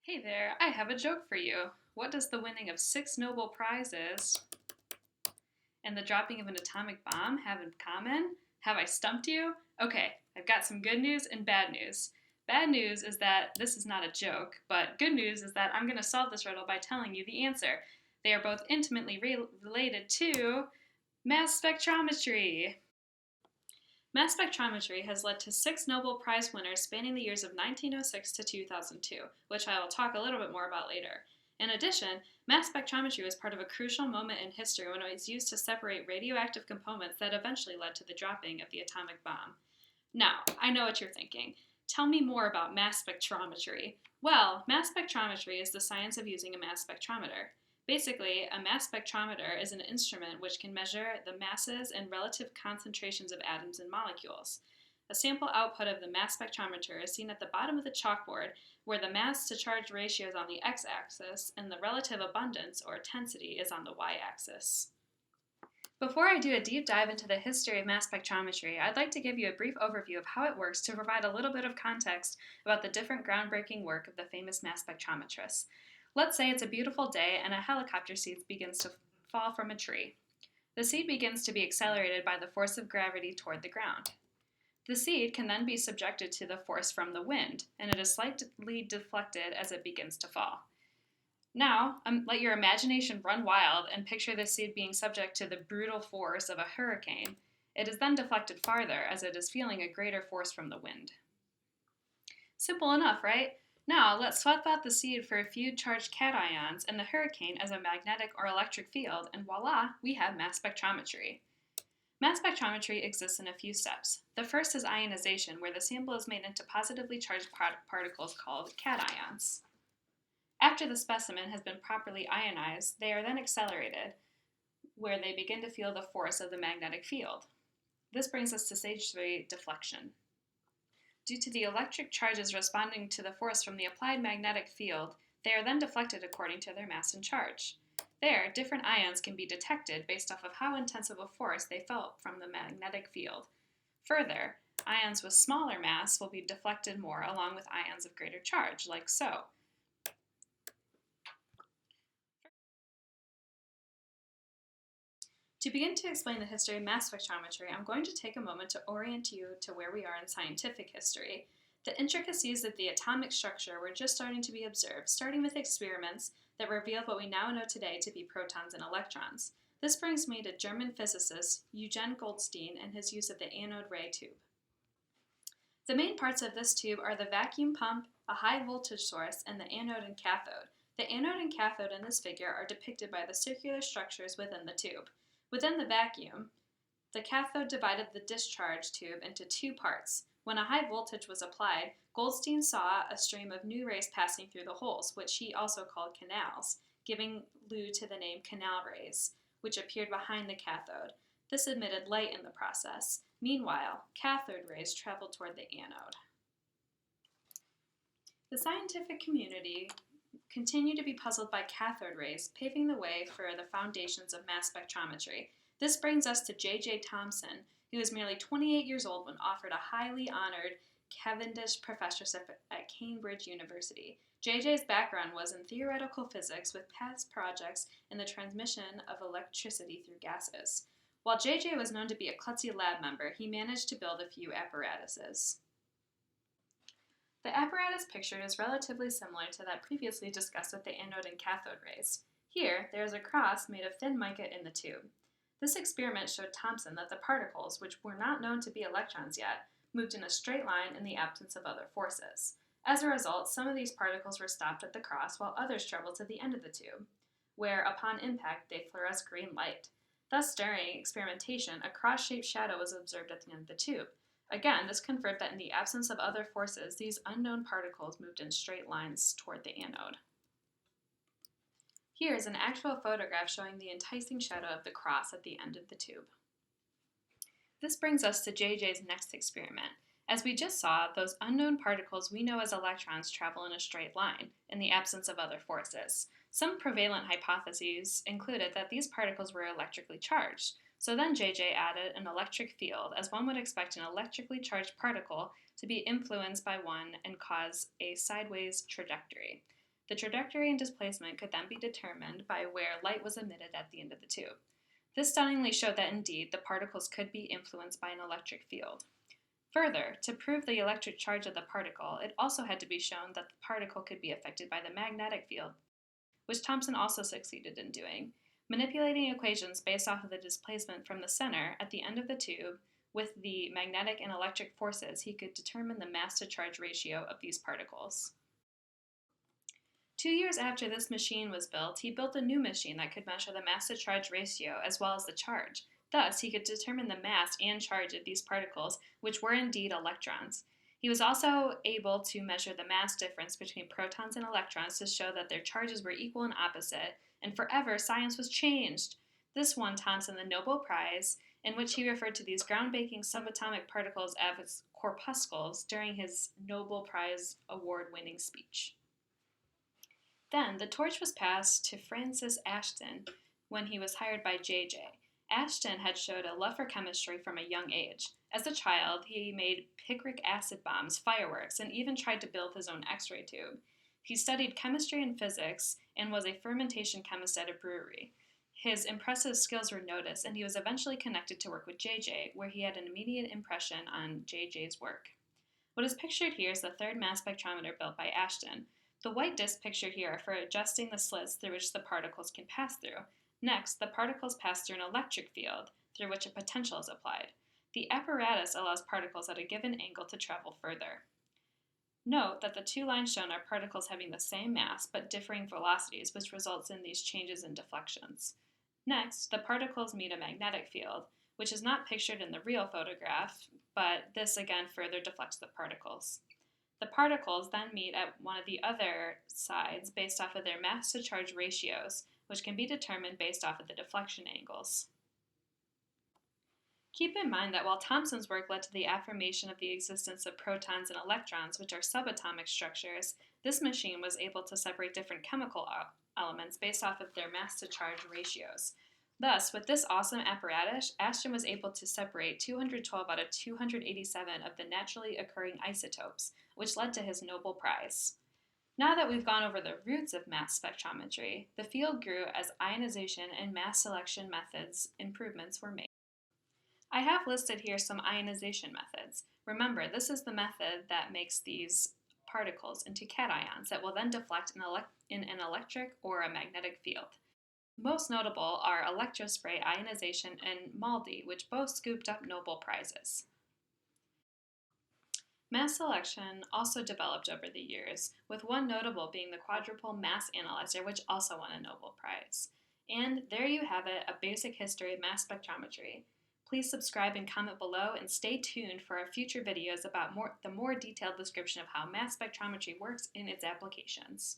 Hey there, I have a joke for you. What does the winning of 6 Nobel Prizes and the dropping of an atomic bomb have in common? Have I stumped you? Okay, I've got some good news and bad news. Bad news is that this is not a joke, but good news is that I'm going to solve this riddle by telling you the answer. They are both intimately related to mass spectrometry. Mass spectrometry has led to 6 Nobel Prize winners spanning the years of 1906 to 2002, which I will talk a little bit more about later. In addition, mass spectrometry was part of a crucial moment in history when it was used to separate radioactive components that eventually led to the dropping of the atomic bomb. Now, I know what you're thinking. Tell me more about mass spectrometry. Well, mass spectrometry is the science of using a mass spectrometer. Basically, a mass spectrometer is an instrument which can measure the masses and relative concentrations of atoms and molecules. A sample output of the mass spectrometer is seen at the bottom of the chalkboard, where the mass to charge ratio is on the x-axis and the relative abundance or tensity is on the y-axis. Before I do a deep dive into the history of mass spectrometry, I'd like to give you a brief overview of how it works to provide a little bit of context about the different groundbreaking work of the famous mass spectrometrists. Let's say it's a beautiful day and a helicopter seed begins to fall from a tree. The seed begins to be accelerated by the force of gravity toward the ground. The seed can then be subjected to the force from the wind, and it is slightly deflected as it begins to fall. Now, let your imagination run wild and picture the seed being subject to the brutal force of a hurricane. It is then deflected farther as it is feeling a greater force from the wind. Simple enough, right? Now, let's swap out the seed for a few charged cations and the hurricane as a magnetic or electric field, and voila, we have mass spectrometry. Mass spectrometry exists in a few steps. The first is ionization, where the sample is made into positively charged particles called cations. After the specimen has been properly ionized, they are then accelerated, where they begin to feel the force of the magnetic field. This brings us to stage 3, deflection. Due to the electric charges responding to the force from the applied magnetic field, they are then deflected according to their mass and charge. There, different ions can be detected based off of how intense of a force they felt from the magnetic field. Further, ions with smaller mass will be deflected more along with ions of greater charge, like so. To begin to explain the history of mass spectrometry, I'm going to take a moment to orient you to where we are in scientific history. The intricacies of the atomic structure were just starting to be observed, starting with experiments that revealed what we now know today to be protons and electrons. This brings me to German physicist Eugen Goldstein and his use of the anode ray tube. The main parts of this tube are the vacuum pump, a high voltage source, and the anode and cathode. The anode and cathode in this figure are depicted by the circular structures within the tube. Within the vacuum, the cathode divided the discharge tube into 2 parts. When a high voltage was applied, Goldstein saw a stream of new rays passing through the holes, which he also called canals, giving lieu to the name canal rays, which appeared behind the cathode. This emitted light in the process. Meanwhile, cathode rays traveled toward the anode. The scientific community continue to be puzzled by cathode rays, paving the way for the foundations of mass spectrometry. This brings us to J.J. Thompson, who was merely 28 years old when offered a highly honored Cavendish professorship at Cambridge University. J.J.'s background was in theoretical physics with past projects in the transmission of electricity through gases. While J.J. was known to be a klutzy lab member, he managed to build a few apparatuses. The apparatus pictured is relatively similar to that previously discussed with the anode and cathode rays. Here, there is a cross made of thin mica in the tube. This experiment showed Thompson that the particles, which were not known to be electrons yet, moved in a straight line in the absence of other forces. As a result, some of these particles were stopped at the cross while others traveled to the end of the tube, where, upon impact, they fluoresced green light. Thus, during experimentation, a cross-shaped shadow was observed at the end of the tube. Again, this confirmed that in the absence of other forces, these unknown particles moved in straight lines toward the anode. Here is an actual photograph showing the enticing shadow of the cross at the end of the tube. This brings us to JJ's next experiment. As we just saw, those unknown particles we know as electrons travel in a straight line, in the absence of other forces. Some prevalent hypotheses included that these particles were electrically charged. So then JJ added an electric field, as one would expect an electrically charged particle to be influenced by one and cause a sideways trajectory. The trajectory and displacement could then be determined by where light was emitted at the end of the tube. This stunningly showed that indeed the particles could be influenced by an electric field. Further, to prove the electric charge of the particle, it also had to be shown that the particle could be affected by the magnetic field, which Thompson also succeeded in doing, manipulating equations based off of the displacement from the center at the end of the tube with the magnetic and electric forces. He could determine the mass-to-charge ratio of these particles. 2 years after this machine was built, he built a new machine that could measure the mass-to-charge ratio as well as the charge. Thus, he could determine the mass and charge of these particles, which were indeed electrons. He was also able to measure the mass difference between protons and electrons to show that their charges were equal and opposite, and forever science was changed. This won Thompson the Nobel Prize, in which he referred to these groundbreaking subatomic particles as corpuscles during his Nobel Prize award-winning speech. Then, the torch was passed to Francis Ashton when he was hired by J.J. Ashton had showed a love for chemistry from a young age. As a child, he made picric acid bombs, fireworks, and even tried to build his own X-ray tube. He studied chemistry and physics and was a fermentation chemist at a brewery. His impressive skills were noticed, and he was eventually connected to work with J.J., where he had an immediate impression on J.J.'s work. What is pictured here is the third mass spectrometer built by Ashton. The white discs pictured here are for adjusting the slits through which the particles can pass through. Next, the particles pass through an electric field through which a potential is applied. The apparatus allows particles at a given angle to travel further. Note that the two lines shown are particles having the same mass but differing velocities, which results in these changes in deflections. Next, the particles meet a magnetic field, which is not pictured in the real photograph, but this again further deflects the particles. The particles then meet at one of the other sides based off of their mass-to-charge ratios, which can be determined based off of the deflection angles. Keep in mind that while Thomson's work led to the affirmation of the existence of protons and electrons, which are subatomic structures, this machine was able to separate different chemical elements based off of their mass-to-charge ratios. Thus, with this awesome apparatus, Ashton was able to separate 212 out of 287 of the naturally occurring isotopes, which led to his Nobel Prize. Now that we've gone over the roots of mass spectrometry, the field grew as ionization and mass selection methods improvements were made. I have listed here some ionization methods. Remember, this is the method that makes these particles into cations that will then deflect in an electric or a magnetic field. Most notable are electrospray ionization and MALDI, which both scooped up Nobel Prizes. Mass selection also developed over the years, with one notable being the quadruple mass analyzer, which also won a Nobel Prize. And there you have it, a basic history of mass spectrometry. Please subscribe and comment below, and stay tuned for our future videos about the more detailed description of how mass spectrometry works in its applications.